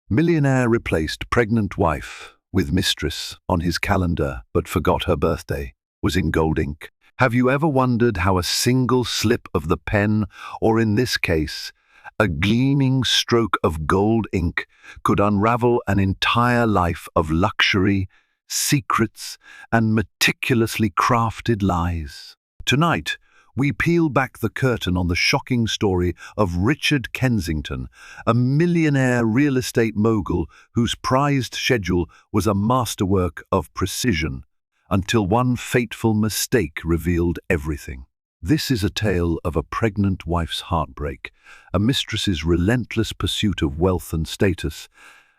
Millionaire replaced pregnant wife with Mistress on his calendar but forgot her birthday was in gold ink. Have you ever wondered how a single slip of the pen, or in this case, a gleaming stroke of gold ink, could unravel an entire life of luxury, secrets, and meticulously crafted lies? Tonight, we peel back the curtain on the shocking story of Richard Kensington, a millionaire real estate mogul whose prized schedule was a masterwork of precision, until one fateful mistake revealed everything. This is a tale of a pregnant wife's heartbreak, a mistress's relentless pursuit of wealth and status,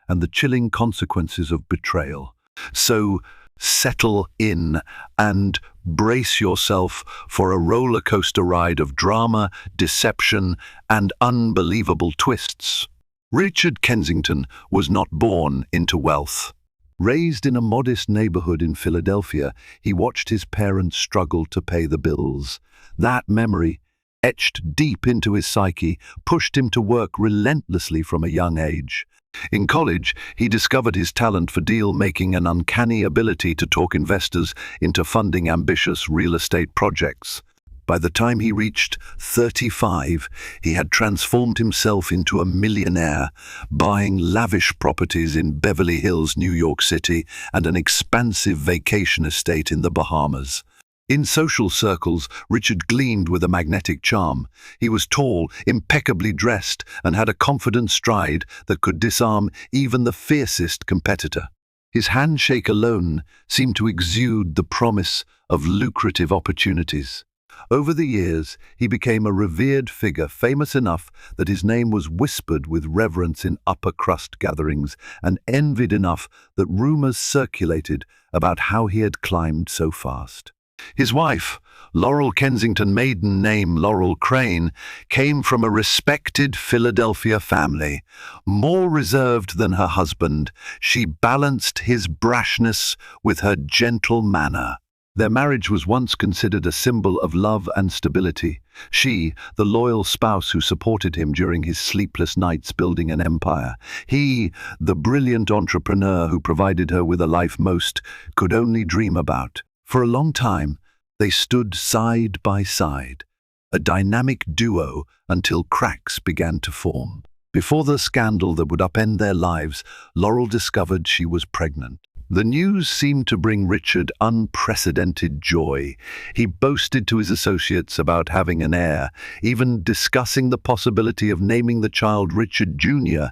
and the chilling consequences of betrayal. So, settle in and brace yourself for a roller coaster ride of drama, deception, and unbelievable twists. Richard Kensington was not born into wealth. Raised in a modest neighborhood in Philadelphia, he watched his parents struggle to pay the bills. That memory, etched deep into his psyche, pushed him to work relentlessly from a young age. In college, he discovered his talent for deal-making and uncanny ability to talk investors into funding ambitious real estate projects. By the time he reached 35, he had transformed himself into a millionaire, buying lavish properties in Beverly Hills, New York City, and an expansive vacation estate in the Bahamas. In social circles, Richard gleamed with a magnetic charm. He was tall, impeccably dressed, and had a confident stride that could disarm even the fiercest competitor. His handshake alone seemed to exude the promise of lucrative opportunities. Over the years, he became a revered figure, famous enough that his name was whispered with reverence in upper-crust gatherings, and envied enough that rumors circulated about how he had climbed so fast. His wife, Laurel Kensington, maiden name Laurel Crane, came from a respected Philadelphia family. More reserved than her husband, she balanced his brashness with her gentle manner. Their marriage was once considered a symbol of love and stability. She, the loyal spouse who supported him during his sleepless nights building an empire. He, the brilliant entrepreneur who provided her with a life most could only dream about. For a long time, they stood side by side, a dynamic duo, until cracks began to form. Before the scandal that would upend their lives, Laurel discovered she was pregnant. The news seemed to bring Richard unprecedented joy. He boasted to his associates about having an heir, even discussing the possibility of naming the child Richard Jr.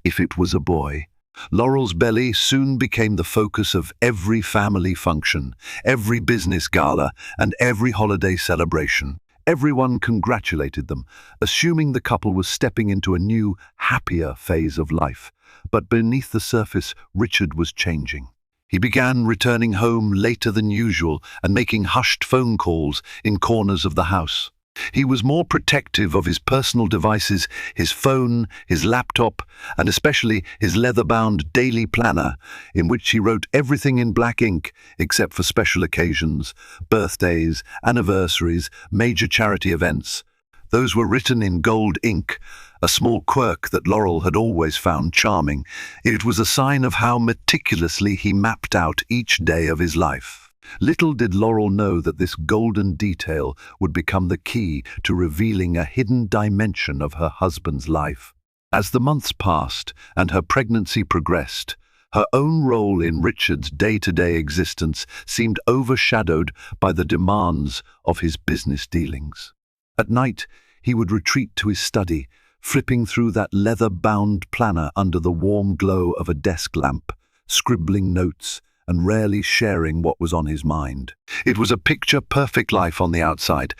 if it was a boy. Laurel's belly soon became the focus of every family function, every business gala, and every holiday celebration. Everyone congratulated them, assuming the couple was stepping into a new, happier phase of life. But beneath the surface, Richard was changing. He began returning home later than usual and making hushed phone calls in corners of the house. He was more protective of his personal devices, his phone, his laptop, and especially his leather-bound daily planner, in which he wrote everything in black ink except for special occasions, birthdays, anniversaries, major charity events. Those were written in gold ink, a small quirk that Laurel had always found charming. It was a sign of how meticulously he mapped out each day of his life. Little did Laurel know that this golden detail would become the key to revealing a hidden dimension of her husband's life. As the months passed and her pregnancy progressed, her own role in Richard's day-to-day existence seemed overshadowed by the demands of his business dealings. At night, he would retreat to his study, flipping through that leather-bound planner under the warm glow of a desk lamp, scribbling notes, and rarely sharing what was on his mind. It was a picture-perfect life on the outside,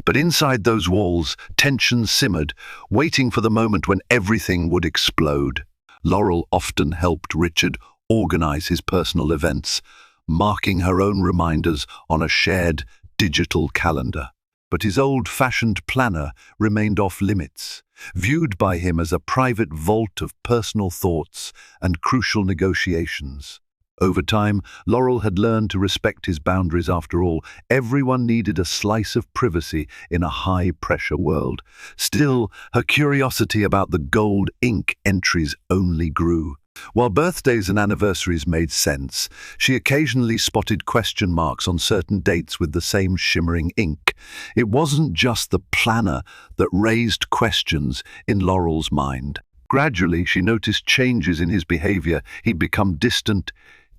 but inside those walls, tension simmered, waiting for the moment when everything would explode. Laurel often helped Richard organize his personal events, marking her own reminders on a shared digital calendar. But his old-fashioned planner remained off-limits, viewed by him as a private vault of personal thoughts and crucial negotiations. Over time, Laurel had learned to respect his boundaries. After all, everyone needed a slice of privacy in a high-pressure world. Still, her curiosity about the gold ink entries only grew. While birthdays and anniversaries made sense, she occasionally spotted question marks on certain dates with the same shimmering ink. It wasn't just the planner that raised questions in Laurel's mind. Gradually, she noticed changes in his behavior. He'd become distant,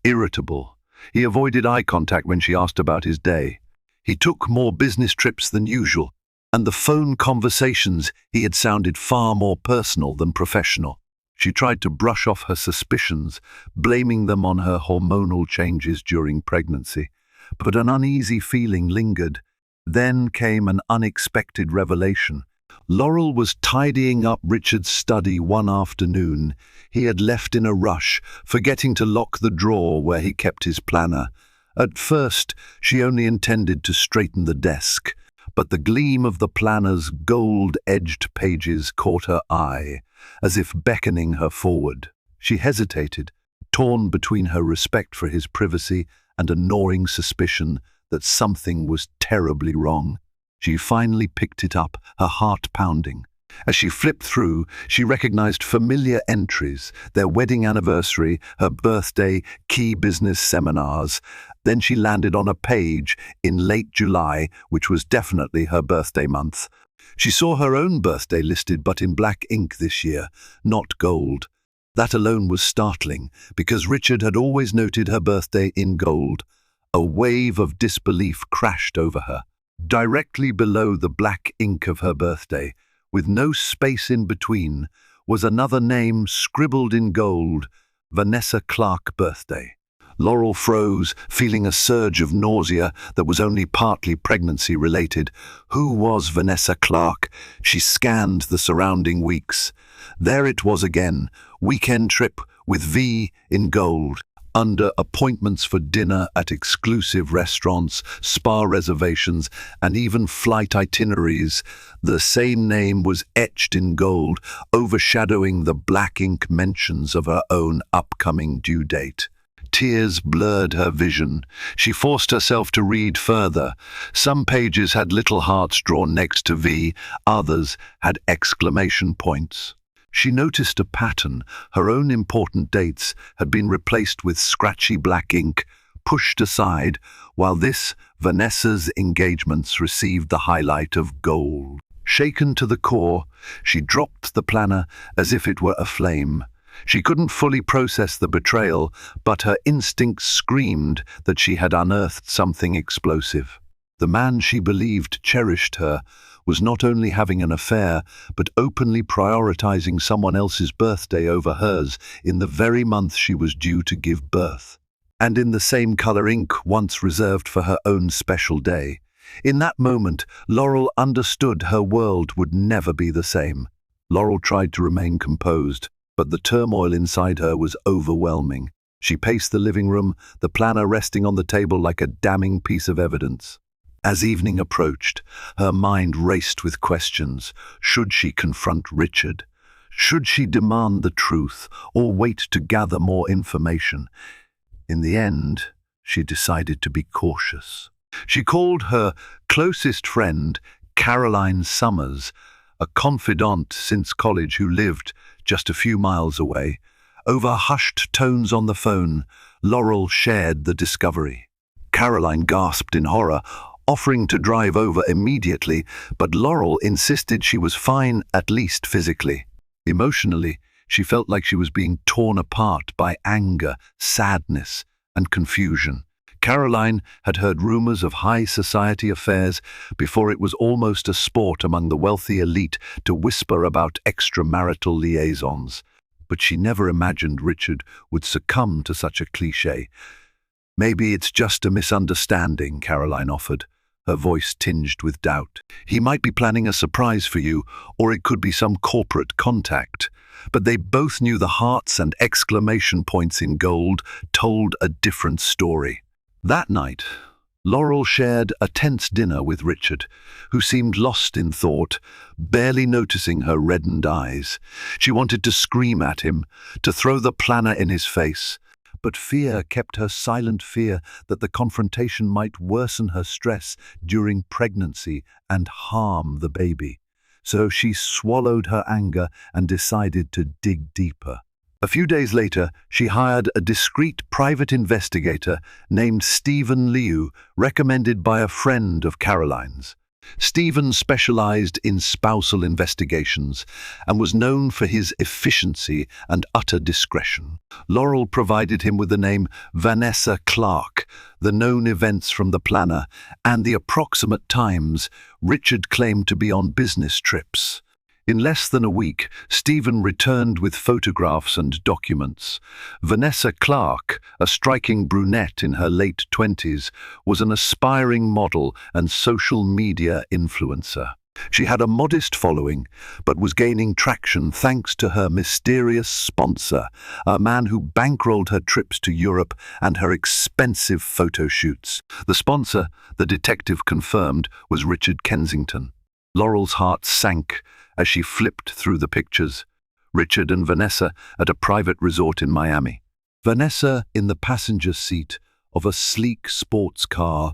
irritable. He avoided eye contact when she asked about his day. He took more business trips than usual, and the phone conversations he had sounded far more personal than professional. She tried to brush off her suspicions, blaming them on her hormonal changes during pregnancy. But an uneasy feeling lingered. Then came an unexpected revelation. Laurel was tidying up Richard's study one afternoon. He had left in a rush, forgetting to lock the drawer where he kept his planner. At first, she only intended to straighten the desk, but the gleam of the planner's gold-edged pages caught her eye, as if beckoning her forward. She hesitated, torn between her respect for his privacy and a gnawing suspicion that something was terribly wrong. She finally picked it up, her heart pounding. As she flipped through, she recognized familiar entries, their wedding anniversary, her birthday, key business seminars. Then she landed on a page in late July, which was definitely her birthday month. She saw her own birthday listed, but in black ink this year, not gold. That alone was startling, because Richard had always noted her birthday in gold. A wave of disbelief crashed over her. Directly below the black ink of her birthday, with no space in between, was another name scribbled in gold: Vanessa Clark birthday. Laurel froze, feeling a surge of nausea that was only partly pregnancy-related. Who was Vanessa Clark? She scanned the surrounding weeks. There it was again, weekend trip with V in gold. Under appointments for dinner at exclusive restaurants, spa reservations, and even flight itineraries, the same name was etched in gold, overshadowing the black ink mentions of her own upcoming due date. Tears blurred her vision. She forced herself to read further. Some pages had little hearts drawn next to V, others had exclamation points. She noticed a pattern. Her own important dates had been replaced with scratchy black ink, pushed aside, while this, Vanessa's engagements, received the highlight of gold. Shaken to the core, she dropped the planner as if it were aflame. She couldn't fully process the betrayal, but her instincts screamed that she had unearthed something explosive. The man she believed cherished her was not only having an affair, but openly prioritizing someone else's birthday over hers in the very month she was due to give birth, and in the same color ink once reserved for her own special day. In that moment, Laurel understood her world would never be the same. Laurel tried to remain composed, but the turmoil inside her was overwhelming. She paced the living room, the planner resting on the table like a damning piece of evidence. As evening approached, her mind raced with questions. Should she confront Richard? Should she demand the truth, or wait to gather more information? In the end, she decided to be cautious. She called her closest friend, Caroline Summers, a confidant since college who lived just a few miles away. Over hushed tones on the phone, Laurel shared the discovery. Caroline gasped in horror, offering to drive over immediately, but Laurel insisted she was fine, at least physically. Emotionally, she felt like she was being torn apart by anger, sadness, and confusion. Caroline had heard rumors of high society affairs before it was almost a sport among the wealthy elite to whisper about extramarital liaisons. But she never imagined Richard would succumb to such a cliché. "Maybe it's just a misunderstanding," Caroline offered, her voice tinged with doubt. "He might be planning a surprise for you, or it could be some corporate contact." But they both knew the hearts and exclamation points in gold told a different story. That night, Laurel shared a tense dinner with Richard, who seemed lost in thought, barely noticing her reddened eyes. She wanted to scream at him, to throw the planner in his face, But fear kept her silent, fear that the confrontation might worsen her stress during pregnancy and harm the baby. So she swallowed her anger and decided to dig deeper. A few days later, she hired a discreet private investigator named Stephen Liu, recommended by a friend of Caroline's. Stephen specialized in spousal investigations and was known for his efficiency and utter discretion. Laurel provided him with the name Vanessa Clark, the known events from the planner, and the approximate times Richard claimed to be on business trips. In less than a week, Stephen returned with photographs and documents. Vanessa Clark, a striking brunette in her late 20s, was an aspiring model and social media influencer. She had a modest following, but was gaining traction thanks to her mysterious sponsor, a man who bankrolled her trips to Europe and her expensive photo shoots. The sponsor, the detective confirmed, was Richard Kensington. Laurel's heart sank as she flipped through the pictures. Richard and Vanessa at a private resort in Miami. Vanessa in the passenger seat of a sleek sports car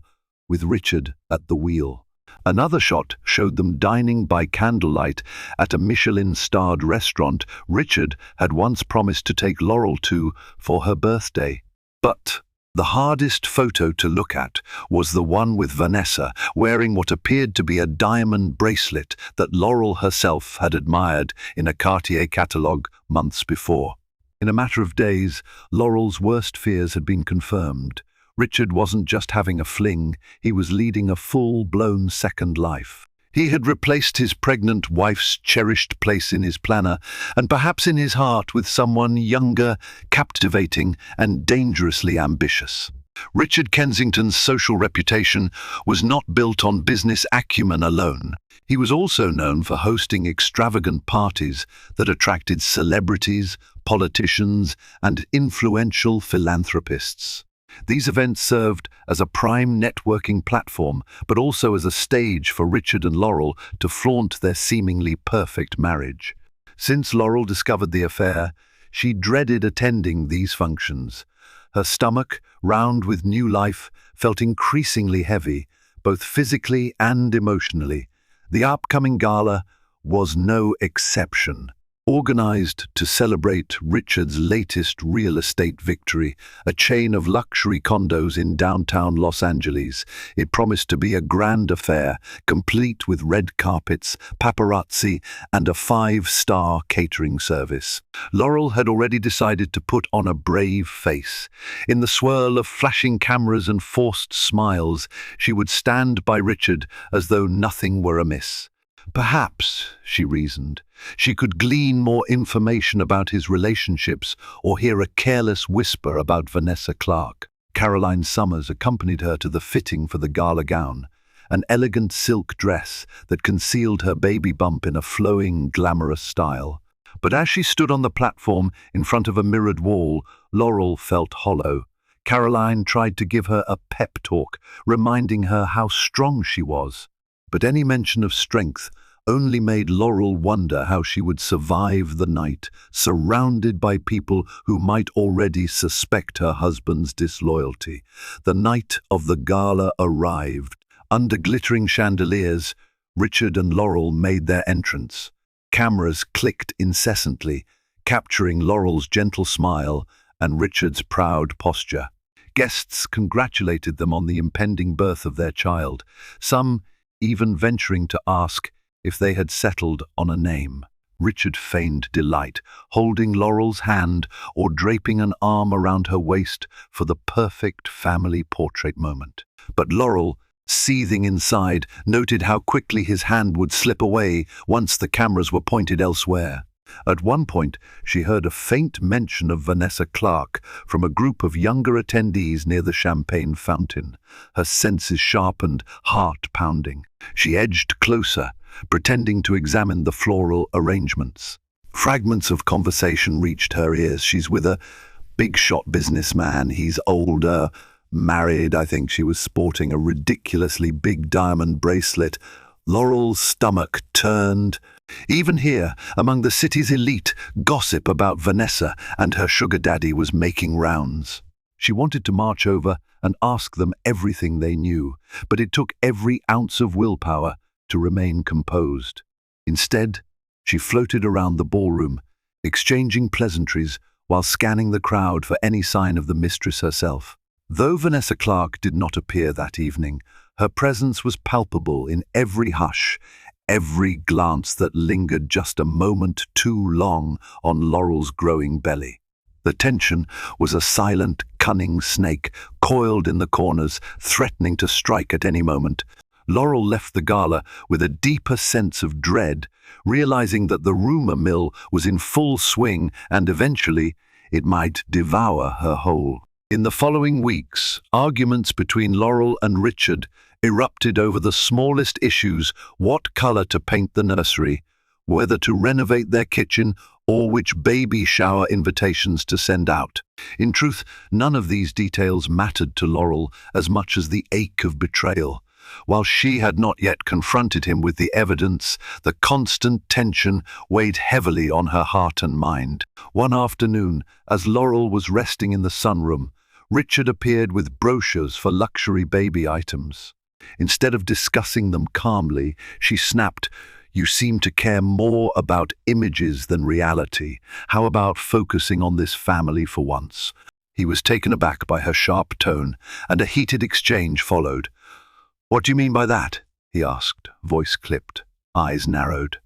with Richard at the wheel. Another shot showed them dining by candlelight at a Michelin-starred restaurant Richard had once promised to take Laurel to for her birthday. But the hardest photo to look at was the one with Vanessa wearing what appeared to be a diamond bracelet that Laurel herself had admired in a Cartier catalogue months before. In a matter of days, Laurel's worst fears had been confirmed. Richard wasn't just having a fling, he was leading a full-blown second life. He had replaced his pregnant wife's cherished place in his planner, and perhaps in his heart, with someone younger, captivating, and dangerously ambitious. Richard Kensington's social reputation was not built on business acumen alone. He was also known for hosting extravagant parties that attracted celebrities, politicians, and influential philanthropists. These events served as a prime networking platform, but also as a stage for Richard and Laurel to flaunt their seemingly perfect marriage. Since Laurel discovered the affair, she dreaded attending these functions. Her stomach, round with new life, felt increasingly heavy, both physically and emotionally. The upcoming gala was no exception. Organized to celebrate Richard's latest real estate victory, a chain of luxury condos in downtown Los Angeles, it promised to be a grand affair, complete with red carpets, paparazzi, and a 5-star catering service. Laurel had already decided to put on a brave face. In the swirl of flashing cameras and forced smiles, she would stand by Richard as though nothing were amiss. Perhaps, she reasoned, she could glean more information about his relationships or hear a careless whisper about Vanessa Clark. Caroline Summers accompanied her to the fitting for the gala gown, an elegant silk dress that concealed her baby bump in a flowing, glamorous style. But as she stood on the platform in front of a mirrored wall, Laurel felt hollow. Caroline tried to give her a pep talk, reminding her how strong she was. But any mention of strength only made Laurel wonder how she would survive the night, surrounded by people who might already suspect her husband's disloyalty. The night of the gala arrived. Under glittering chandeliers, Richard and Laurel made their entrance. Cameras clicked incessantly, capturing Laurel's gentle smile and Richard's proud posture. Guests congratulated them on the impending birth of their child, some even venturing to ask if they had settled on a name. Richard feigned delight, holding Laurel's hand or draping an arm around her waist for the perfect family portrait moment. But Laurel, seething inside, noted how quickly his hand would slip away once the cameras were pointed elsewhere. At one point, she heard a faint mention of Vanessa Clark from a group of younger attendees near the champagne fountain. Her senses sharpened, heart pounding. She edged closer, pretending to examine the floral arrangements. Fragments of conversation reached her ears. She's with a big-shot businessman. He's older, married. I think she was sporting a ridiculously big diamond bracelet Laurel's stomach turned. Even here, among the city's elite, gossip about Vanessa and her sugar daddy was making rounds. She wanted to march over and ask them everything they knew, but it took every ounce of willpower to remain composed. Instead, she floated around the ballroom, exchanging pleasantries while scanning the crowd for any sign of the mistress herself. Though Vanessa Clark did not appear that evening, her presence was palpable in every hush, every glance that lingered just a moment too long on Laurel's growing belly. The tension was a silent, cunning snake, coiled in the corners, threatening to strike at any moment. Laurel left the gala with a deeper sense of dread, realizing that the rumor mill was in full swing and eventually it might devour her whole. In the following weeks, arguments between Laurel and Richard erupted over the smallest issues: what color to paint the nursery, whether to renovate their kitchen, or which baby shower invitations to send out. In truth, none of these details mattered to Laurel as much as the ache of betrayal. While she had not yet confronted him with the evidence, the constant tension weighed heavily on her heart and mind. One afternoon, as Laurel was resting in the sunroom, Richard appeared with brochures for luxury baby items. Instead of discussing them calmly, she snapped, "You seem to care more about images than reality. How about focusing on this family for once?" He was taken aback by her sharp tone, and a heated exchange followed. "What do you mean by that?" he asked, voice clipped, eyes narrowed.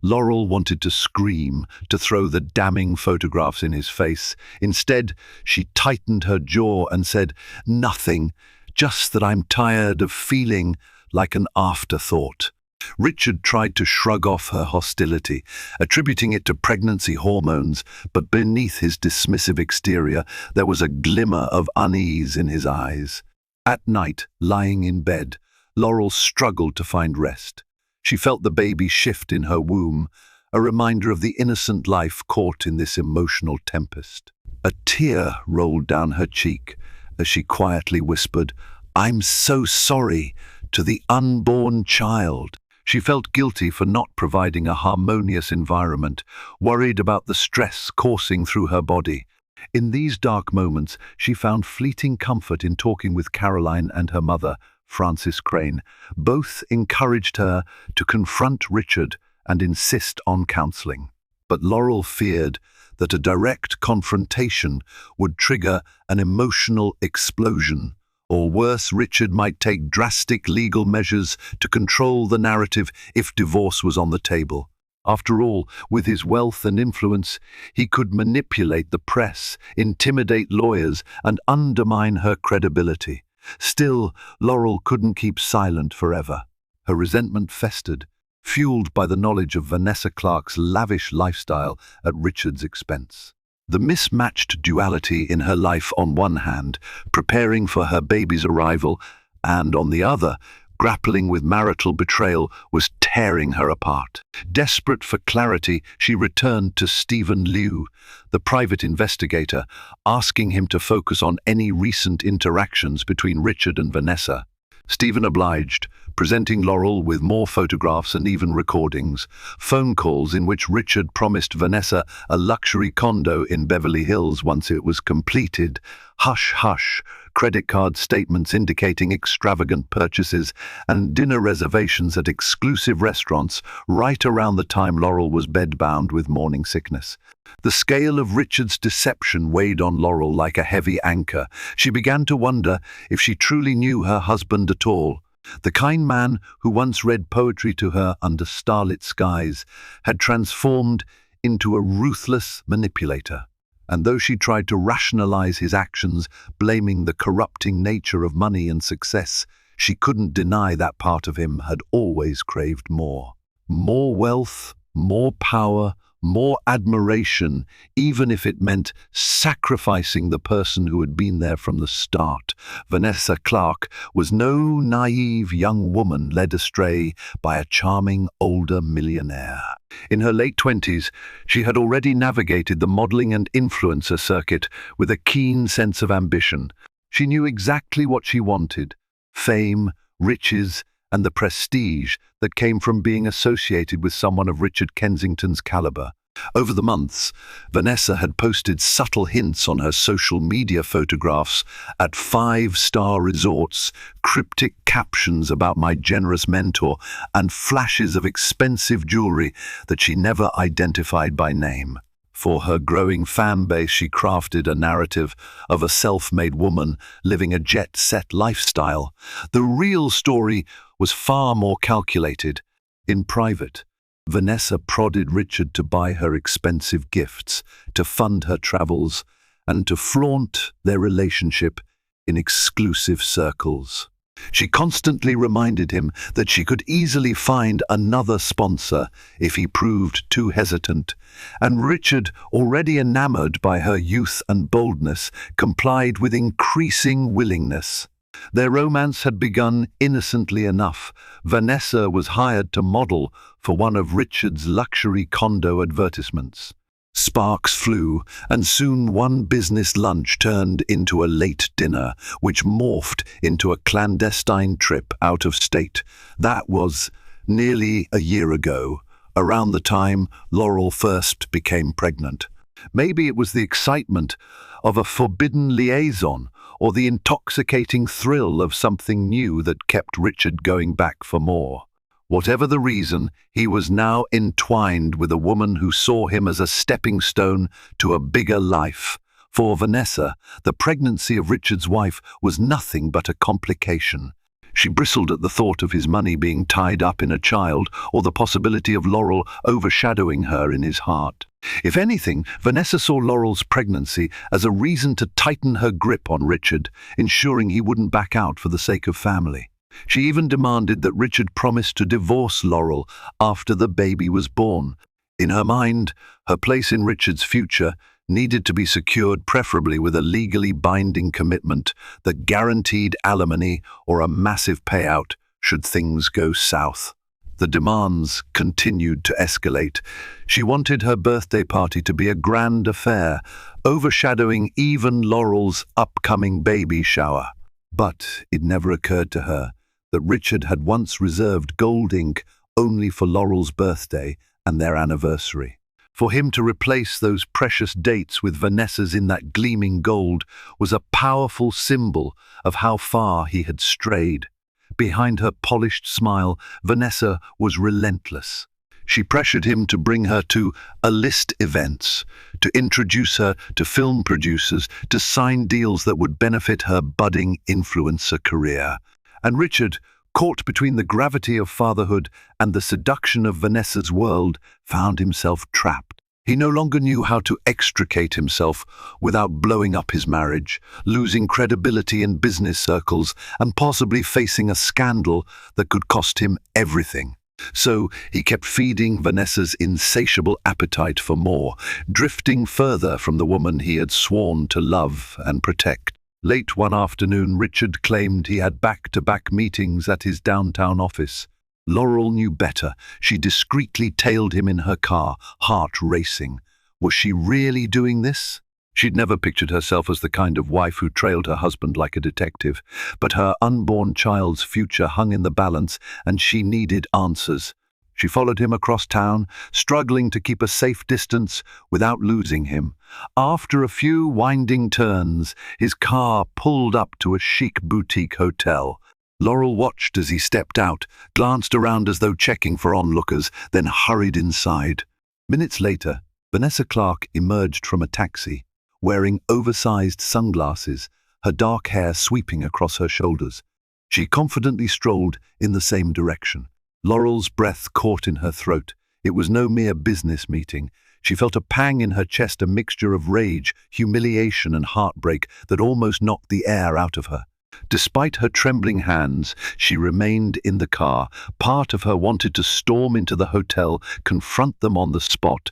Laurel wanted to scream, to throw the damning photographs in his face. Instead, she tightened her jaw and said, "Nothing, just that I'm tired of feeling like an afterthought." Richard tried to shrug off her hostility, attributing it to pregnancy hormones, but beneath his dismissive exterior there was a glimmer of unease in his eyes. At night, lying in bed, Laurel struggled to find rest. She felt the baby shift in her womb, a reminder of the innocent life caught in this emotional tempest. A tear rolled down her cheek as she quietly whispered, "I'm so sorry," to the unborn child. She felt guilty for not providing a harmonious environment, worried about the stress coursing through her body. In these dark moments, she found fleeting comfort in talking with Caroline and her mother, Frances Crane. Both encouraged her to confront Richard and insist on counseling. But Laurel feared that a direct confrontation would trigger an emotional explosion. Or worse, Richard might take drastic legal measures to control the narrative if divorce was on the table. After all, with his wealth and influence, he could manipulate the press, intimidate lawyers, and undermine her credibility. Still, Laurel couldn't keep silent forever. Her resentment festered, fueled by the knowledge of Vanessa Clark's lavish lifestyle at Richard's expense. The mismatched duality in her life, on one hand, preparing for her baby's arrival, and on the other, grappling with marital betrayal, was tearing her apart. Desperate for clarity, she returned to Stephen Liu, the private investigator, asking him to focus on any recent interactions between Richard and Vanessa. Stephen obliged, presenting Laurel with more photographs and even recordings, phone calls in which Richard promised Vanessa a luxury condo in Beverly Hills once it was completed. Hush, hush, credit card statements indicating extravagant purchases, and dinner reservations at exclusive restaurants right around the time Laurel was bedbound with morning sickness. The scale of Richard's deception weighed on Laurel like a heavy anchor. She began to wonder if she truly knew her husband at all. The kind man who once read poetry to her under starlit skies had transformed into a ruthless manipulator. And though she tried to rationalize his actions, blaming the corrupting nature of money and success, she couldn't deny that part of him had always craved more. More wealth, more power, more admiration, even if it meant sacrificing the person who had been there from the start. Vanessa Clark was no naive young woman led astray by a charming older millionaire. In her late 20s, she had already navigated the modeling and influencer circuit with a keen sense of ambition. She knew exactly what she wanted: fame, riches, and the prestige that came from being associated with someone of Richard Kensington's caliber. Over the months, Vanessa had posted subtle hints on her social media photographs at five-star resorts, cryptic captions about my generous mentor, and flashes of expensive jewelry that she never identified by name. For her growing fan base, she crafted a narrative of a self-made woman living a jet-set lifestyle. The real story was far more calculated. In private, Vanessa prodded Richard to buy her expensive gifts, to fund her travels, and to flaunt their relationship in exclusive circles. She constantly reminded him that she could easily find another sponsor if he proved too hesitant, and Richard, already enamored by her youth and boldness, complied with increasing willingness. Their romance had begun innocently enough. Vanessa was hired to model for one of Richard's luxury condo advertisements. Sparks flew, and soon one business lunch turned into a late dinner, which morphed into a clandestine trip out of state. That was nearly a year ago, around the time Laurel first became pregnant. Maybe it was the excitement of a forbidden liaison, or the intoxicating thrill of something new that kept Richard going back for more. Whatever the reason, he was now entwined with a woman who saw him as a stepping stone to a bigger life. For Vanessa, the pregnancy of Richard's wife was nothing but a complication. She bristled at the thought of his money being tied up in a child, or the possibility of Laurel overshadowing her in his heart. If anything, Vanessa saw Laurel's pregnancy as a reason to tighten her grip on Richard, ensuring he wouldn't back out for the sake of family. She even demanded that Richard promise to divorce Laurel after the baby was born. In her mind, her place in Richard's future needed to be secured, preferably with a legally binding commitment that guaranteed alimony or a massive payout should things go south. The demands continued to escalate. She wanted her birthday party to be a grand affair, overshadowing even Laurel's upcoming baby shower. But it never occurred to her that Richard had once reserved gold ink only for Laurel's birthday and their anniversary. For him to replace those precious dates with Vanessa's in that gleaming gold was a powerful symbol of how far he had strayed. Behind her polished smile, Vanessa was relentless. She pressured him to bring her to A-list events, to introduce her to film producers, to sign deals that would benefit her budding influencer career. And Richard, caught between the gravity of fatherhood and the seduction of Vanessa's world, found himself trapped. He no longer knew how to extricate himself without blowing up his marriage, losing credibility in business circles, and possibly facing a scandal that could cost him everything. So he kept feeding Vanessa's insatiable appetite for more, drifting further from the woman he had sworn to love and protect. Late one afternoon, Richard claimed he had back-to-back meetings at his downtown office. Laurel knew better. She discreetly tailed him in her car, heart racing. Was she really doing this? She'd never pictured herself as the kind of wife who trailed her husband like a detective, but her unborn child's future hung in the balance, and she needed answers. She followed him across town, struggling to keep a safe distance without losing him. After a few winding turns, his car pulled up to a chic boutique hotel. Laurel watched as he stepped out, glanced around as though checking for onlookers, then hurried inside. Minutes later, Vanessa Clark emerged from a taxi, wearing oversized sunglasses, her dark hair sweeping across her shoulders. She confidently strolled in the same direction. Laurel's breath caught in her throat. It was no mere business meeting. She felt a pang in her chest, a mixture of rage, humiliation, and heartbreak that almost knocked the air out of her. Despite her trembling hands, she remained in the car. Part of her wanted to storm into the hotel, confront them on the spot.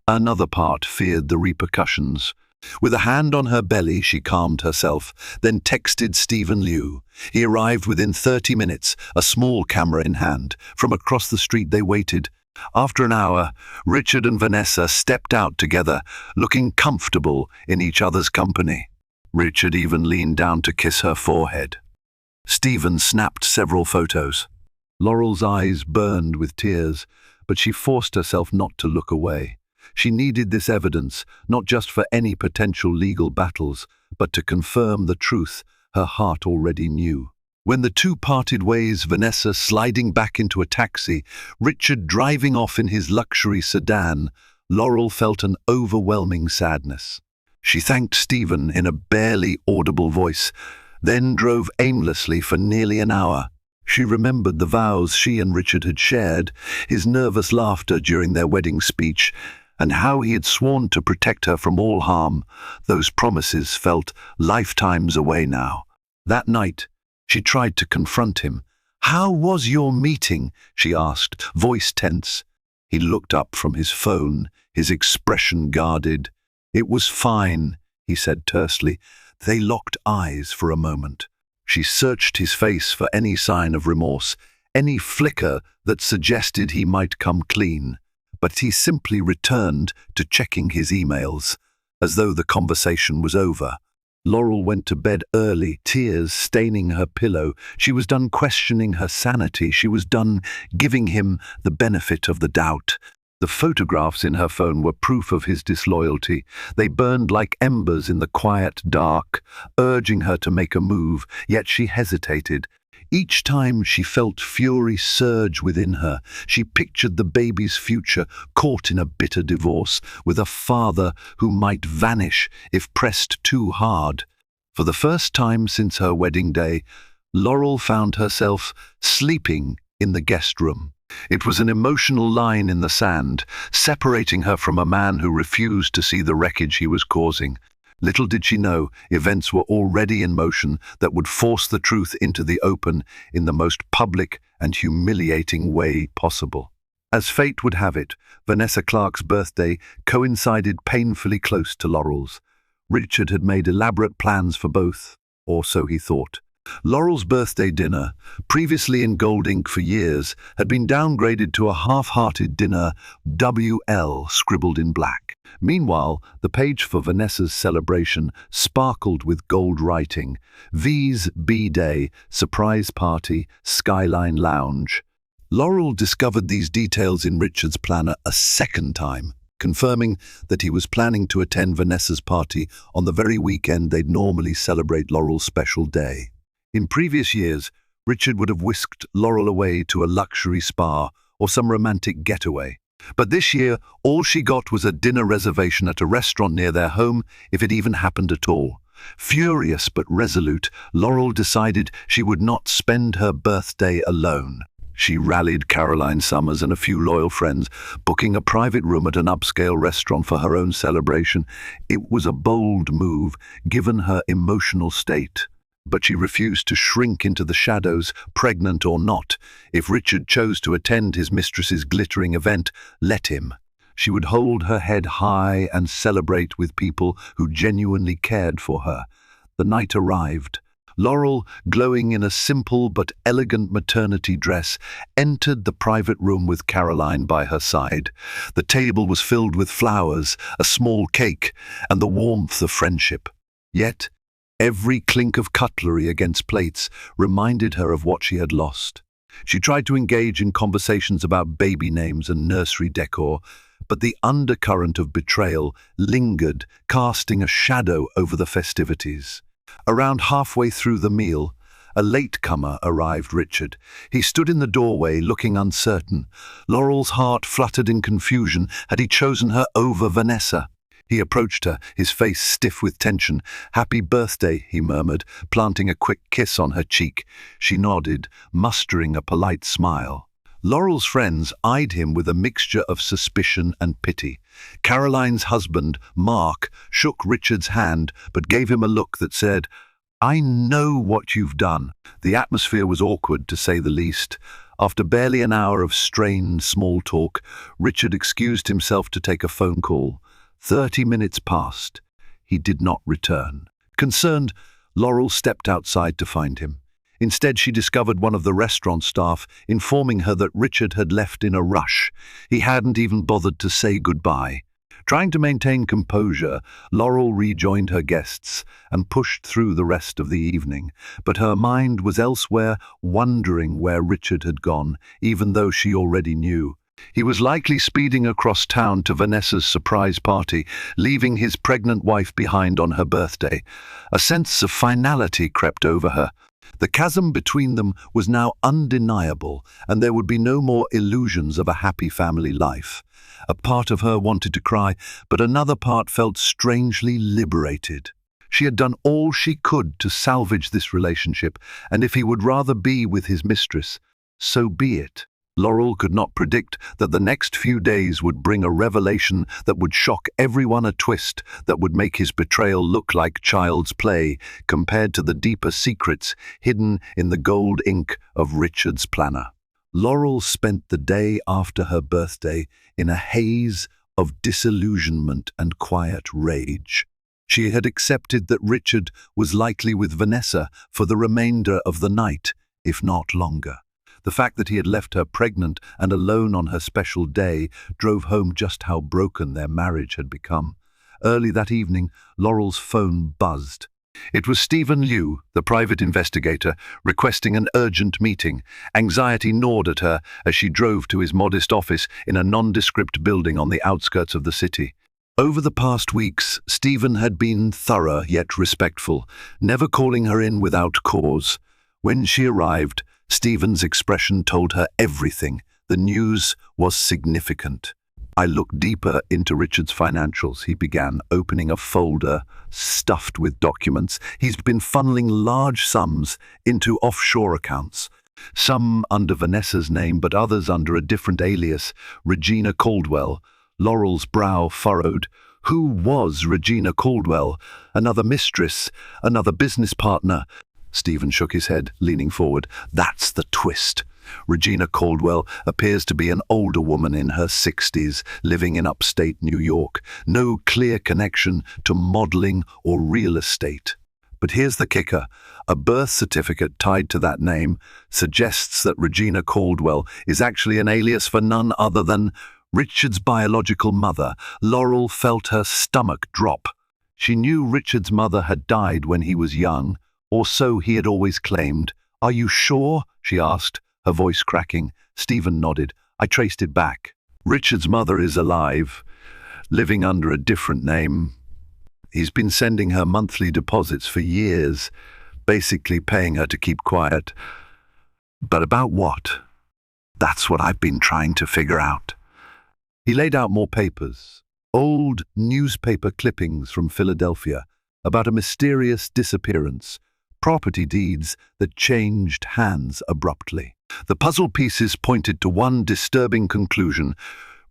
Another part feared the repercussions. With a hand on her belly, she calmed herself, then texted Stephen Liu. He arrived within 30 minutes, a small camera in hand. From across the street they waited. After an hour, Richard and Vanessa stepped out together, looking comfortable in each other's company. Richard even leaned down to kiss her forehead. Stephen snapped several photos. Laurel's eyes burned with tears, but she forced herself not to look away. She needed this evidence, not just for any potential legal battles, but to confirm the truth her heart already knew. When the two parted ways, Vanessa sliding back into a taxi, Richard driving off in his luxury sedan, Laurel felt an overwhelming sadness. She thanked Stephen in a barely audible voice, then drove aimlessly for nearly an hour. She remembered the vows she and Richard had shared, his nervous laughter during their wedding speech, and how he had sworn to protect her from all harm. Those promises felt lifetimes away now. That night, she tried to confront him. "How was your meeting?" she asked, voice tense. He looked up from his phone, his expression guarded. "It was fine," he said tersely. They locked eyes for a moment. She searched his face for any sign of remorse, any flicker that suggested he might come clean. But he simply returned to checking his emails, as though the conversation was over. Laurel went to bed early, tears staining her pillow. She was done questioning her sanity. She was done giving him the benefit of the doubt. The photographs in her phone were proof of his disloyalty. They burned like embers in the quiet dark, urging her to make a move, yet she hesitated. Each time she felt fury surge within her, she pictured the baby's future caught in a bitter divorce, with a father who might vanish if pressed too hard. For the first time since her wedding day, Laurel found herself sleeping in the guest room. It was an emotional line in the sand, separating her from a man who refused to see the wreckage he was causing. Little did she know, events were already in motion that would force the truth into the open in the most public and humiliating way possible. As fate would have it, Vanessa Clark's birthday coincided painfully close to Laurel's. Richard had made elaborate plans for both, or so he thought. Laurel's birthday dinner, previously in gold ink for years, had been downgraded to a half-hearted dinner, WL scribbled in black. Meanwhile, the page for Vanessa's celebration sparkled with gold writing: V's B-Day, surprise party, Skyline Lounge. Laurel discovered these details in Richard's planner a second time, confirming that he was planning to attend Vanessa's party on the very weekend they'd normally celebrate Laurel's special day. In previous years, Richard would have whisked Laurel away to a luxury spa or some romantic getaway. But this year, all she got was a dinner reservation at a restaurant near their home, if it even happened at all. Furious but resolute, Laurel decided she would not spend her birthday alone. She rallied Caroline Summers and a few loyal friends, booking a private room at an upscale restaurant for her own celebration. It was a bold move, given her emotional state. But she refused to shrink into the shadows, pregnant or not. If Richard chose to attend his mistress's glittering event, let him. She would hold her head high and celebrate with people who genuinely cared for her. The night arrived. Laurel, glowing in a simple but elegant maternity dress, entered the private room with Caroline by her side. The table was filled with flowers, a small cake, and the warmth of friendship. Yet, every clink of cutlery against plates reminded her of what she had lost. She tried to engage in conversations about baby names and nursery decor, but the undercurrent of betrayal lingered, casting a shadow over the festivities. Around halfway through the meal, a latecomer arrived, Richard. He stood in the doorway, looking uncertain. Laurel's heart fluttered in confusion. Had he chosen her over Vanessa? He approached her, his face stiff with tension. "Happy birthday," he murmured, planting a quick kiss on her cheek. She nodded, mustering a polite smile. Laurel's friends eyed him with a mixture of suspicion and pity. Caroline's husband, Mark, shook Richard's hand, but gave him a look that said, "I know what you've done." The atmosphere was awkward, to say the least. After barely an hour of strained small talk, Richard excused himself to take a phone call. 30 minutes passed. He did not return. Concerned, Laurel stepped outside to find him. Instead, she discovered one of the restaurant staff informing her that Richard had left in a rush. He hadn't even bothered to say goodbye. Trying to maintain composure, Laurel rejoined her guests and pushed through the rest of the evening, but her mind was elsewhere, wondering where Richard had gone, even though she already knew. He was likely speeding across town to Vanessa's surprise party, leaving his pregnant wife behind on her birthday. A sense of finality crept over her. The chasm between them was now undeniable, and there would be no more illusions of a happy family life. A part of her wanted to cry, but another part felt strangely liberated. She had done all she could to salvage this relationship, and if he would rather be with his mistress, so be it. Laurel could not predict that the next few days would bring a revelation that would shock everyone, a twist that would make his betrayal look like child's play compared to the deeper secrets hidden in the gold ink of Richard's planner. Laurel spent the day after her birthday in a haze of disillusionment and quiet rage. She had accepted that Richard was likely with Vanessa for the remainder of the night, if not longer. The fact that he had left her pregnant and alone on her special day drove home just how broken their marriage had become. Early that evening, Laurel's phone buzzed. It was Stephen Liu, the private investigator, requesting an urgent meeting. Anxiety gnawed at her as she drove to his modest office in a nondescript building on the outskirts of the city. Over the past weeks, Stephen had been thorough yet respectful, never calling her in without cause. When she arrived, Stephen's expression told her everything. The news was significant. I looked deeper into Richard's financials, he began, opening a folder stuffed with documents. He's been funneling large sums into offshore accounts, some under Vanessa's name, but others under a different alias, Regina Caldwell. Laurel's brow furrowed. Who was Regina Caldwell? Another mistress? Another business partner? Stephen shook his head, leaning forward. That's the twist. Regina Caldwell appears to be an older woman in her 60s, living in upstate New York. No clear connection to modeling or real estate. But here's the kicker. A birth certificate tied to that name suggests that Regina Caldwell is actually an alias for none other than Richard's biological mother. Laurel felt her stomach drop. She knew Richard's mother had died when he was young, or so he had always claimed. Are you sure? She asked, her voice cracking. Stephen nodded. I traced it back. Richard's mother is alive, living under a different name. He's been sending her monthly deposits for years, basically paying her to keep quiet. But about what? That's what I've been trying to figure out. He laid out more papers, old newspaper clippings from Philadelphia about a mysterious disappearance, property deeds that changed hands abruptly. The puzzle pieces pointed to one disturbing conclusion.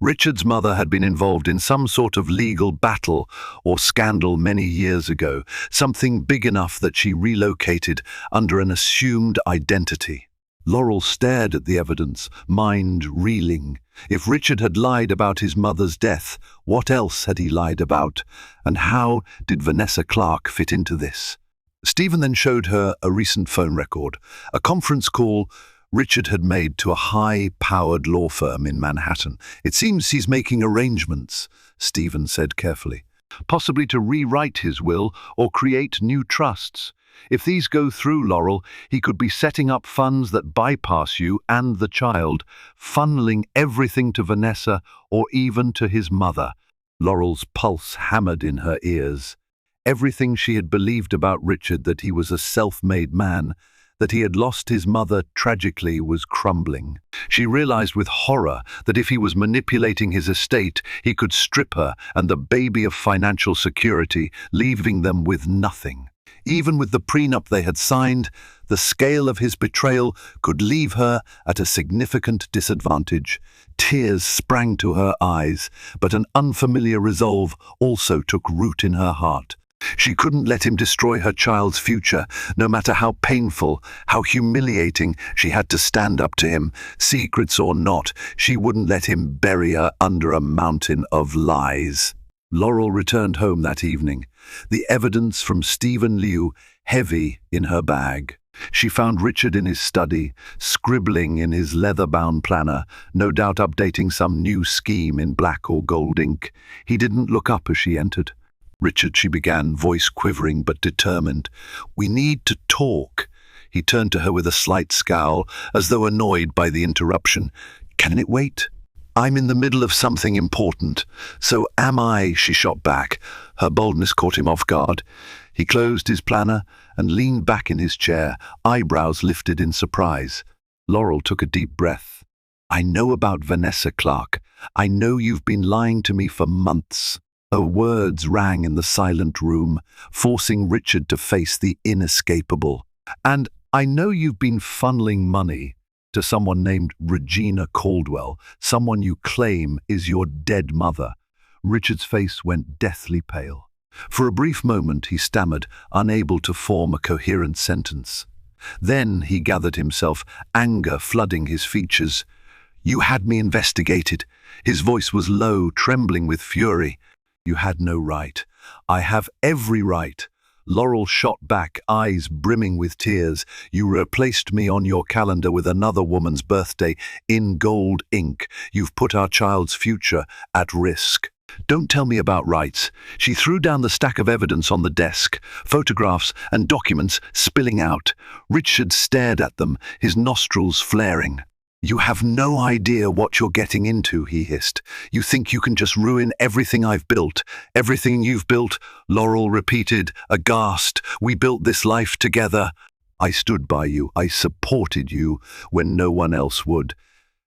Richard's mother had been involved in some sort of legal battle or scandal many years ago, something big enough that she relocated under an assumed identity. Laurel stared at the evidence, mind reeling. If Richard had lied about his mother's death, what else had he lied about? And how did Vanessa Clark fit into this? Stephen then showed her a recent phone record, a conference call Richard had made to a high-powered law firm in Manhattan. It seems he's making arrangements, Stephen said carefully, possibly to rewrite his will or create new trusts. If these go through, Laurel, he could be setting up funds that bypass you and the child, funneling everything to Vanessa or even to his mother. Laurel's pulse hammered in her ears. Everything she had believed about Richard, that he was a self-made man, that he had lost his mother tragically, was crumbling. She realized with horror that if he was manipulating his estate, he could strip her and the baby of financial security, leaving them with nothing. Even with the prenup they had signed, the scale of his betrayal could leave her at a significant disadvantage. Tears sprang to her eyes, but an unfamiliar resolve also took root in her heart. She couldn't let him destroy her child's future, no matter how painful, how humiliating. She had to stand up to him, secrets or not. She wouldn't let him bury her under a mountain of lies. Laurel returned home that evening, the evidence from Stephen Liu heavy in her bag. She found Richard in his study, scribbling in his leather-bound planner, no doubt updating some new scheme in black or gold ink. He didn't look up as she entered. "Richard," she began, voice quivering but determined. "We need to talk." He turned to her with a slight scowl, as though annoyed by the interruption. "Can it wait?" "I'm in the middle of something important." "So am I," she shot back. Her boldness caught him off guard. He closed his planner and leaned back in his chair, eyebrows lifted in surprise. Laurel took a deep breath. "I know about Vanessa Clark. I know you've been lying to me for months." Her words rang in the silent room, forcing Richard to face the inescapable. "And I know you've been funneling money to someone named Regina Caldwell, someone you claim is your dead mother." Richard's face went deathly pale. For a brief moment he stammered, unable to form a coherent sentence. Then he gathered himself, anger flooding his features. "You had me investigated." His voice was low, trembling with fury. "You had no right. I have every right." Laurel shot back, eyes brimming with tears. "You replaced me on your calendar with another woman's birthday in gold ink. You've put our child's future at risk." "Don't tell me about rights." She threw down the stack of evidence on the desk, photographs and documents spilling out. Richard stared at them, his nostrils flaring. "You have no idea what you're getting into," he hissed. "You think you can just ruin everything I've built, everything you've built?" Laurel repeated, aghast. "We built this life together. I stood by you. I supported you when no one else would.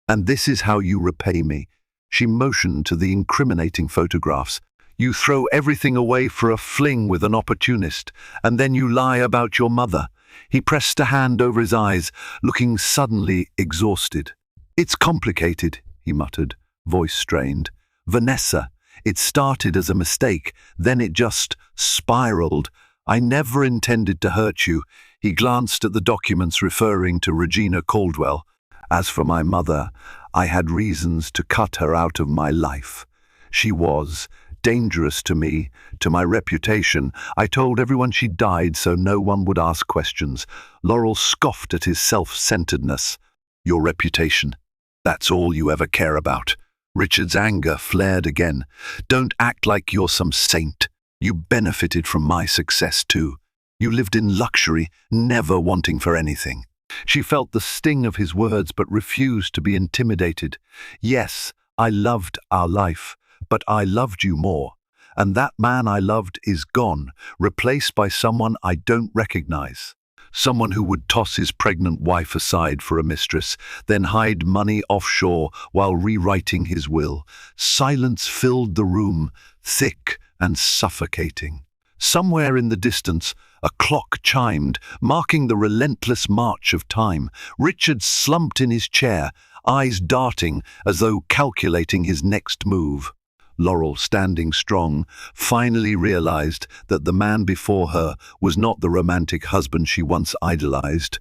And this is how you repay me." She motioned to the incriminating photographs. "You throw everything away for a fling with an opportunist, and then you lie about your mother." He pressed a hand over his eyes, looking suddenly exhausted. "It's complicated," he muttered, voice strained. "Vanessa, it started as a mistake, then it just spiraled. I never intended to hurt you." He glanced at the documents referring to Regina Caldwell. "As for my mother, I had reasons to cut her out of my life. She was dangerous to me, to my reputation. I told everyone she died so no one would ask questions." Laurel scoffed at his self-centeredness. "Your reputation. That's all you ever care about." Richard's anger flared again. "Don't act like you're some saint. You benefited from my success too. You lived in luxury, never wanting for anything." She felt the sting of his words but refused to be intimidated. "Yes, I loved our life, but I loved you more. And that man I loved is gone, replaced by someone I don't recognize. Someone who would toss his pregnant wife aside for a mistress, then hide money offshore while rewriting his will." Silence filled the room, thick and suffocating. Somewhere in the distance, a clock chimed, marking the relentless march of time. Richard slumped in his chair, eyes darting as though calculating his next move. Laurel, standing strong, finally realized that the man before her was not the romantic husband she once idolized,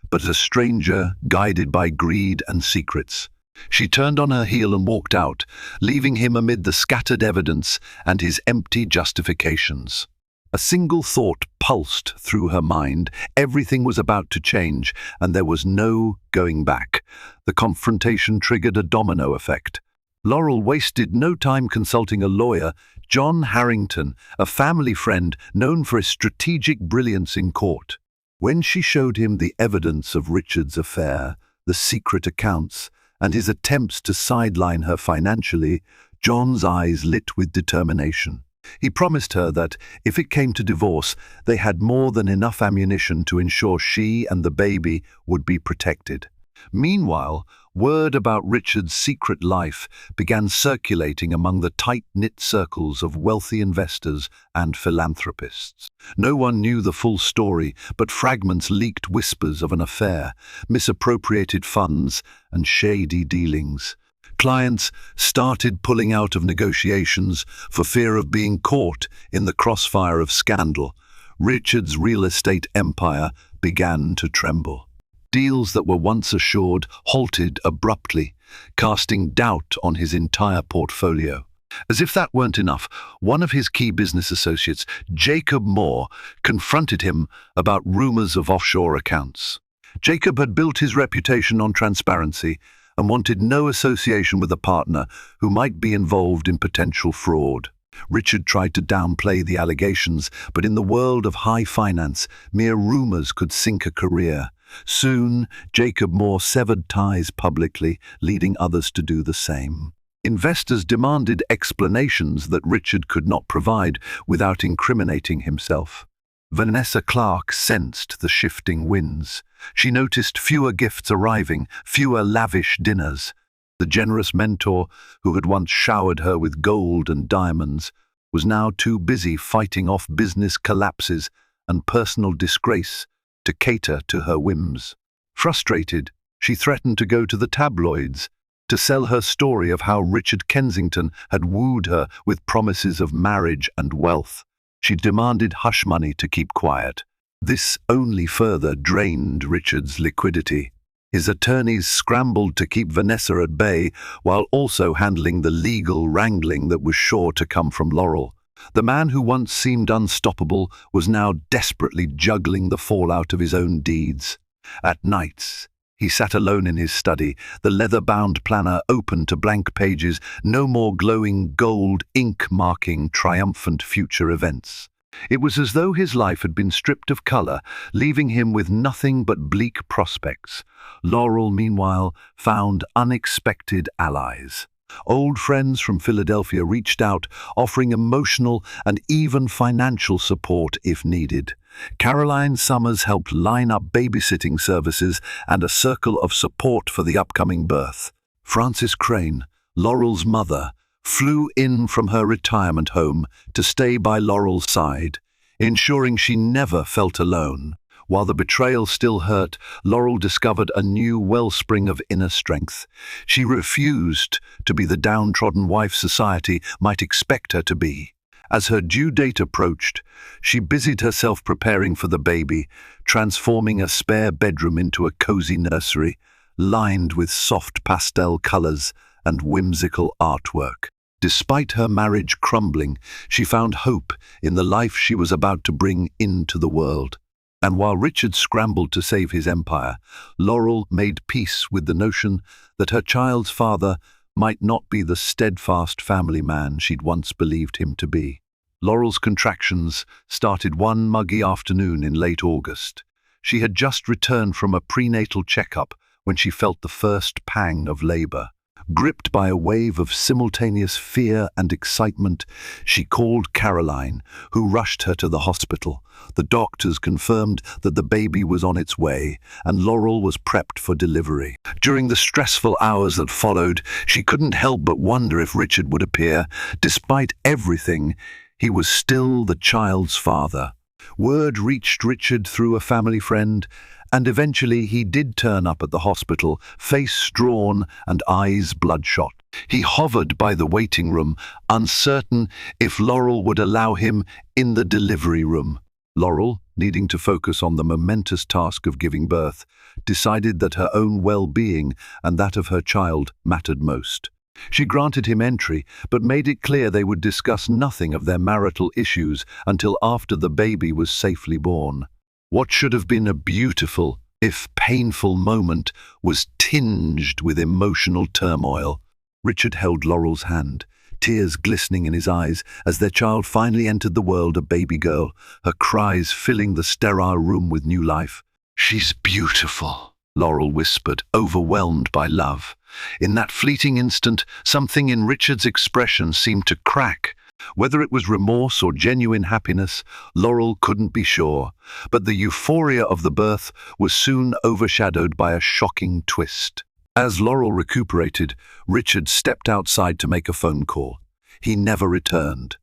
but a stranger guided by greed and secrets. She turned on her heel and walked out, leaving him amid the scattered evidence and his empty justifications. A single thought pulsed through her mind. Everything was about to change, and there was no going back. The confrontation triggered a domino effect. Laurel wasted no time consulting a lawyer, John Harrington, a family friend known for his strategic brilliance in court. When she showed him the evidence of Richard's affair, the secret accounts, and his attempts to sideline her financially, John's eyes lit with determination. He promised her that, if it came to divorce, they had more than enough ammunition to ensure she and the baby would be protected. Meanwhile, word about Richard's secret life began circulating among the tight-knit circles of wealthy investors and philanthropists. No one knew the full story, but fragments leaked whispers of an affair, misappropriated funds, and shady dealings. Clients started pulling out of negotiations for fear of being caught in the crossfire of scandal. Richard's real estate empire began to tremble. Deals that were once assured halted abruptly, casting doubt on his entire portfolio. As if that weren't enough, one of his key business associates, Jacob Moore, confronted him about rumors of offshore accounts. Jacob had built his reputation on transparency and wanted no association with a partner who might be involved in potential fraud. Richard tried to downplay the allegations, but in the world of high finance, mere rumors could sink a career. Soon, Jacob Moore severed ties publicly, leading others to do the same. Investors demanded explanations that Richard could not provide without incriminating himself. Vanessa Clark sensed the shifting winds. She noticed fewer gifts arriving, fewer lavish dinners. The generous mentor, who had once showered her with gold and diamonds, was now too busy fighting off business collapses and personal disgrace to cater to her whims. Frustrated, she threatened to go to the tabloids, to sell her story of how Richard Kensington had wooed her with promises of marriage and wealth. She demanded hush money to keep quiet. This only further drained Richard's liquidity. His attorneys scrambled to keep Vanessa at bay while also handling the legal wrangling that was sure to come from Laurel. The man who once seemed unstoppable was now desperately juggling the fallout of his own deeds. At nights, he sat alone in his study, the leather-bound planner open to blank pages, no more glowing gold ink marking triumphant future events. It was as though his life had been stripped of color, leaving him with nothing but bleak prospects. Laurel, meanwhile, found unexpected allies. Old friends from Philadelphia reached out, offering emotional and even financial support if needed. Caroline Summers helped line up babysitting services and a circle of support for the upcoming birth. Frances Crane, Laurel's mother, flew in from her retirement home to stay by Laurel's side, ensuring she never felt alone. While the betrayal still hurt, Laurel discovered a new wellspring of inner strength. She refused to be the downtrodden wife society might expect her to be. As her due date approached, she busied herself preparing for the baby, transforming a spare bedroom into a cozy nursery, lined with soft pastel colors and whimsical artwork. Despite her marriage crumbling, she found hope in the life she was about to bring into the world. And while Richard scrambled to save his empire, Laurel made peace with the notion that her child's father might not be the steadfast family man she'd once believed him to be. Laurel's contractions started one muggy afternoon in late August. She had just returned from a prenatal checkup when she felt the first pang of labor. Gripped by a wave of simultaneous fear and excitement, she called Caroline, who rushed her to the hospital. The doctors confirmed that the baby was on its way, and Laurel was prepped for delivery. During the stressful hours that followed, she couldn't help but wonder if Richard would appear. Despite everything, he was still the child's father. Word reached Richard through a family friend, and eventually he did turn up at the hospital, face drawn and eyes bloodshot. He hovered by the waiting room, uncertain if Laurel would allow him in the delivery room. Laurel, needing to focus on the momentous task of giving birth, decided that her own well-being and that of her child mattered most. She granted him entry, but made it clear they would discuss nothing of their marital issues until after the baby was safely born. What should have been a beautiful, if painful moment was tinged with emotional turmoil. Richard held Laurel's hand, tears glistening in his eyes as their child finally entered the world, a baby girl, her cries filling the sterile room with new life. "She's beautiful," Laurel whispered, overwhelmed by love. In that fleeting instant, something in Richard's expression seemed to crack. Whether it was remorse or genuine happiness, Laurel couldn't be sure, but the euphoria of the birth was soon overshadowed by a shocking twist. As Laurel recuperated, Richard stepped outside to make a phone call. He never returned.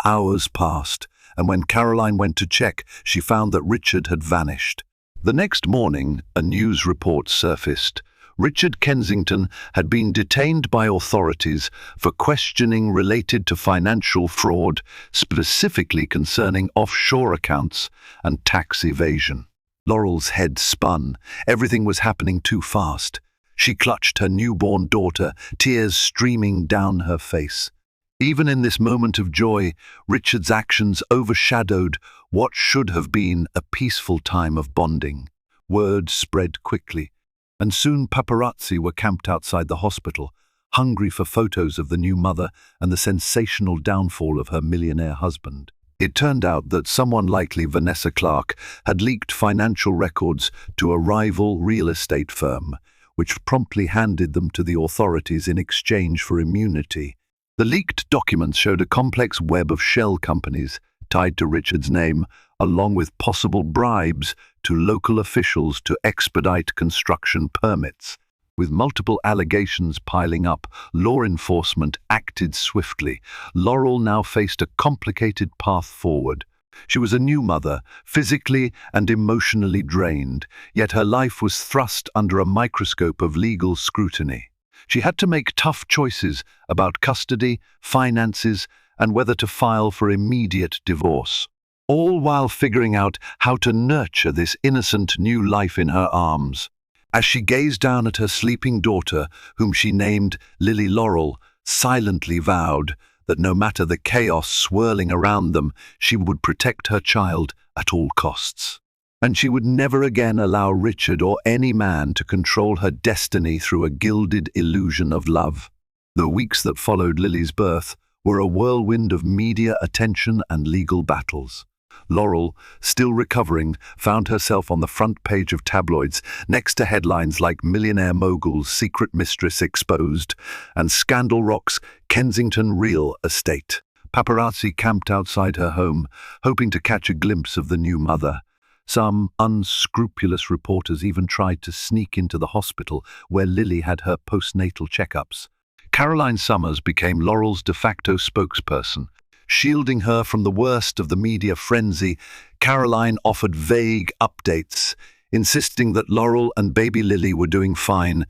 Hours passed, and when Caroline went to check, she found that Richard had vanished. The next morning, a news report surfaced. Richard Kensington had been detained by authorities for questioning related to financial fraud, specifically concerning offshore accounts and tax evasion. Laurel's head spun. Everything was happening too fast. She clutched her newborn daughter, tears streaming down her face. Even in this moment of joy, Richard's actions overshadowed what should have been a peaceful time of bonding. Word spread quickly, and soon paparazzi were camped outside the hospital, hungry for photos of the new mother and the sensational downfall of her millionaire husband. It turned out that someone, likely Vanessa Clark, had leaked financial records to a rival real estate firm, which promptly handed them to the authorities in exchange for immunity. The leaked documents showed a complex web of shell companies tied to Richard's name, along with possible bribes to local officials to expedite construction permits. With multiple allegations piling up, law enforcement acted swiftly. Laurel now faced a complicated path forward. She was a new mother, physically and emotionally drained, yet her life was thrust under a microscope of legal scrutiny. She had to make tough choices about custody, finances, and whether to file for immediate divorce, all while figuring out how to nurture this innocent new life in her arms. As she gazed down at her sleeping daughter, whom she named Lily Laurel, silently vowed that no matter the chaos swirling around them, she would protect her child at all costs. And she would never again allow Richard or any man to control her destiny through a gilded illusion of love. The weeks that followed Lily's birth were a whirlwind of media attention and legal battles. Laurel, still recovering, found herself on the front page of tabloids, next to headlines like Millionaire Mogul's Secret Mistress Exposed and Scandal Rock's Kensington Real Estate. Paparazzi camped outside her home, hoping to catch a glimpse of the new mother. Some unscrupulous reporters even tried to sneak into the hospital where Lily had her postnatal checkups. Caroline Summers became Laurel's de facto spokesperson. Shielding her from the worst of the media frenzy, Caroline offered vague updates, insisting that Laurel and baby Lily were doing fine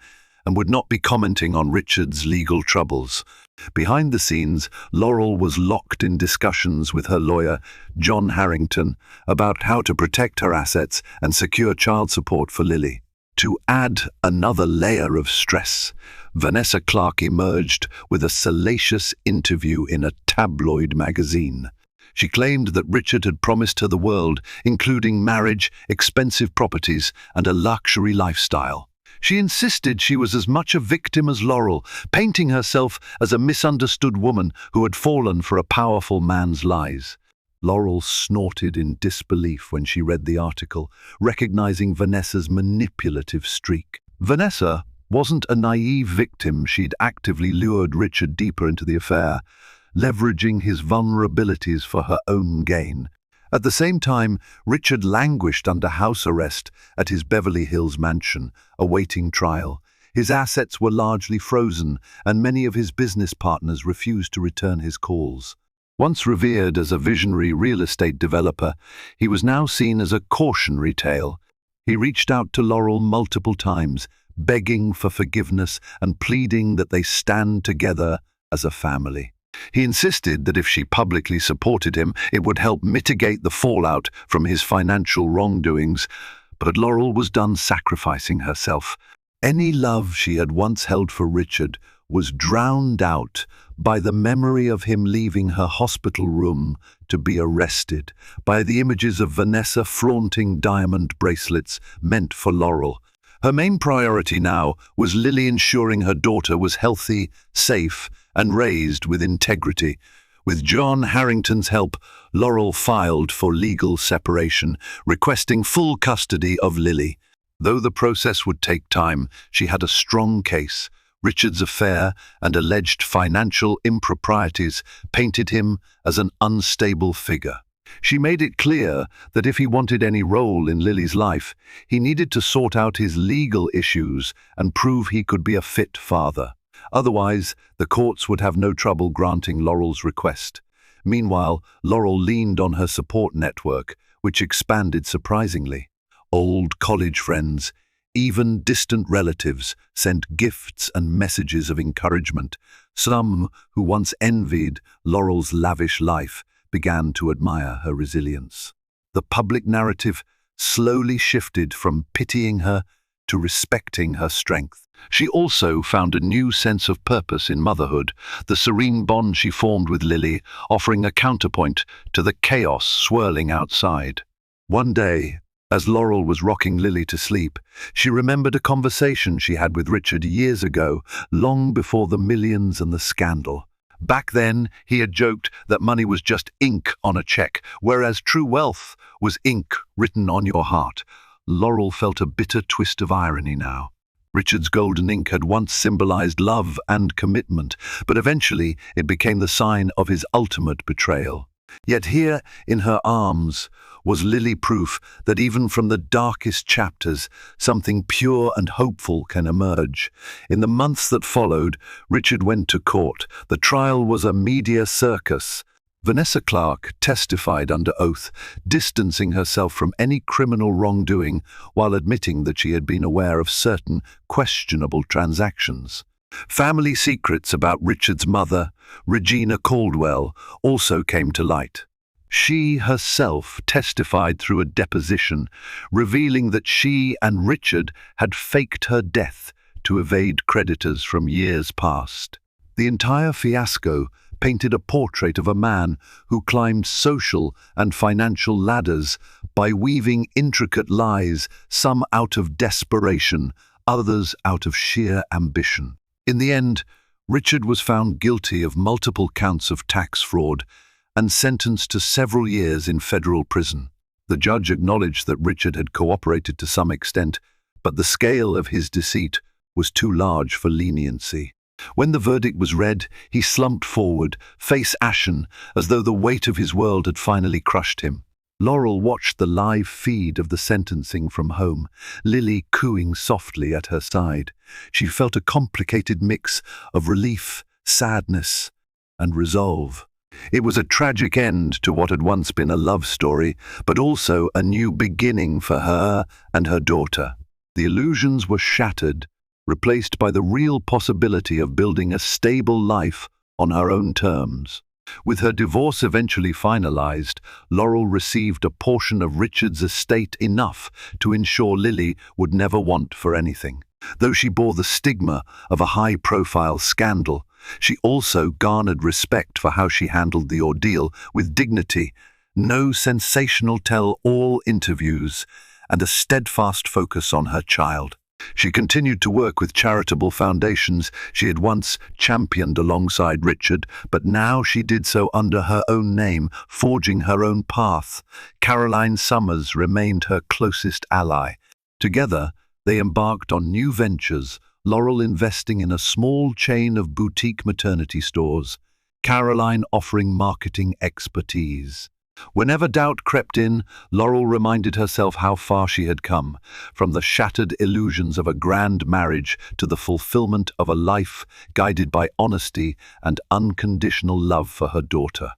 and would not be commenting on Richard's legal troubles. Behind the scenes, Laurel was locked in discussions with her lawyer, John Harrington, about how to protect her assets and secure child support for Lily. To add another layer of stress, Vanessa Clark emerged with a salacious interview in a tabloid magazine. She claimed that Richard had promised her the world, including marriage, expensive properties, and a luxury lifestyle. She insisted she was as much a victim as Laurel, painting herself as a misunderstood woman who had fallen for a powerful man's lies. Laurel snorted in disbelief when she read the article, recognizing Vanessa's manipulative streak. Vanessa wasn't a naive victim. She'd actively lured Richard deeper into the affair, leveraging his vulnerabilities for her own gain. At the same time, Richard languished under house arrest at his Beverly Hills mansion, awaiting trial. His assets were largely frozen, and many of his business partners refused to return his calls. Once revered as a visionary real estate developer, he was now seen as a cautionary tale. He reached out to Laurel multiple times, begging for forgiveness and pleading that they stand together as a family. He insisted that if she publicly supported him, it would help mitigate the fallout from his financial wrongdoings, but Laurel was done sacrificing herself. Any love she had once held for Richard was drowned out by the memory of him leaving her hospital room to be arrested, by the images of Vanessa flaunting diamond bracelets meant for Laurel. Her main priority now was Lily ensuring her daughter was healthy, safe, and raised with integrity. With John Harrington's help, Laurel filed for legal separation, requesting full custody of Lily. Though the process would take time, she had a strong case. Richard's affair and alleged financial improprieties painted him as an unstable figure. She made it clear that if he wanted any role in Lily's life, he needed to sort out his legal issues and prove he could be a fit father. Otherwise, the courts would have no trouble granting Laurel's request. Meanwhile, Laurel leaned on her support network, which expanded surprisingly. Old college friends, even distant relatives, sent gifts and messages of encouragement. Some, who once envied Laurel's lavish life, began to admire her resilience. The public narrative slowly shifted from pitying her to respecting her strength. She also found a new sense of purpose in motherhood, the serene bond she formed with Lily, offering a counterpoint to the chaos swirling outside. One day, as Laurel was rocking Lily to sleep, she remembered a conversation she had with Richard years ago, long before the millions and the scandal. Back then, he had joked that money was just ink on a check, whereas true wealth was ink written on your heart. Laurel felt a bitter twist of irony now. Richard's golden ink had once symbolized love and commitment, but eventually it became the sign of his ultimate betrayal. Yet here, in her arms, was Lily, proof that even from the darkest chapters, something pure and hopeful can emerge. In the months that followed, Richard went to court. The trial was a media circus. Vanessa Clark testified under oath, distancing herself from any criminal wrongdoing while admitting that she had been aware of certain questionable transactions. Family secrets about Richard's mother, Regina Caldwell, also came to light. She herself testified through a deposition, revealing that she and Richard had faked her death to evade creditors from years past. The entire fiasco painted a portrait of a man who climbed social and financial ladders by weaving intricate lies, some out of desperation, others out of sheer ambition. In the end, Richard was found guilty of multiple counts of tax fraud and sentenced to several years in federal prison. The judge acknowledged that Richard had cooperated to some extent, but the scale of his deceit was too large for leniency. When the verdict was read, he slumped forward, face ashen, as though the weight of his world had finally crushed him. Laurel watched the live feed of the sentencing from home, Lily cooing softly at her side. She felt a complicated mix of relief, sadness, and resolve. It was a tragic end to what had once been a love story, but also a new beginning for her and her daughter. The illusions were shattered, replaced by the real possibility of building a stable life on her own terms. With her divorce eventually finalized, Laurel received a portion of Richard's estate, enough to ensure Lily would never want for anything. Though she bore the stigma of a high-profile scandal, she also garnered respect for how she handled the ordeal with dignity, no sensational tell-all interviews, and a steadfast focus on her child. She continued to work with charitable foundations she had once championed alongside Richard, but now she did so under her own name, forging her own path. Caroline Summers remained her closest ally. Together, they embarked on new ventures, Laurel investing in a small chain of boutique maternity stores, Caroline offering marketing expertise. Whenever doubt crept in, Laurel reminded herself how far she had come, from the shattered illusions of a grand marriage to the fulfillment of a life guided by honesty and unconditional love for her daughter.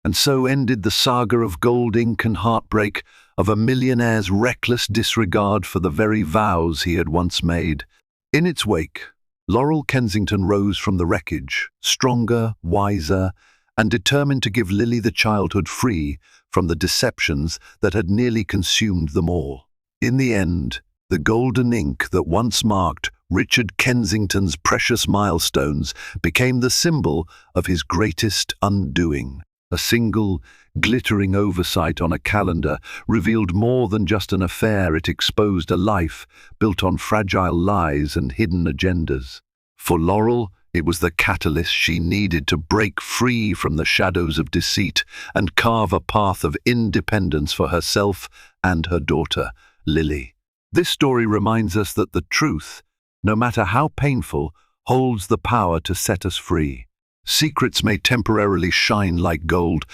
And so ended the saga of gold ink and heartbreak, of a millionaire's reckless disregard for the very vows he had once made. In its wake, Laurel Kensington rose from the wreckage, stronger, wiser, and determined to give Lily the childhood free from the deceptions that had nearly consumed them all. In the end, the golden ink that once marked Richard Kensington's precious milestones became the symbol of his greatest undoing. A single, glittering oversight on a calendar revealed more than just an affair. It exposed a life built on fragile lies and hidden agendas. For Laurel, it was the catalyst she needed to break free from the shadows of deceit and carve a path of independence for herself and her daughter, Lily. This story reminds us that the truth, no matter how painful, holds the power to set us free. Secrets may temporarily shine like gold,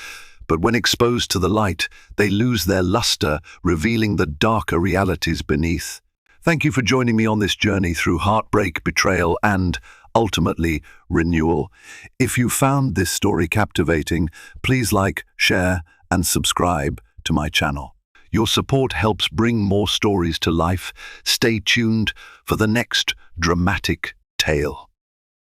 but when exposed to the light, they lose their luster, revealing the darker realities beneath. Thank you for joining me on this journey through heartbreak, betrayal, and ultimately, renewal. If you found this story captivating, please like, share, and subscribe to my channel. Your support helps bring more stories to life. Stay tuned for the next dramatic tale.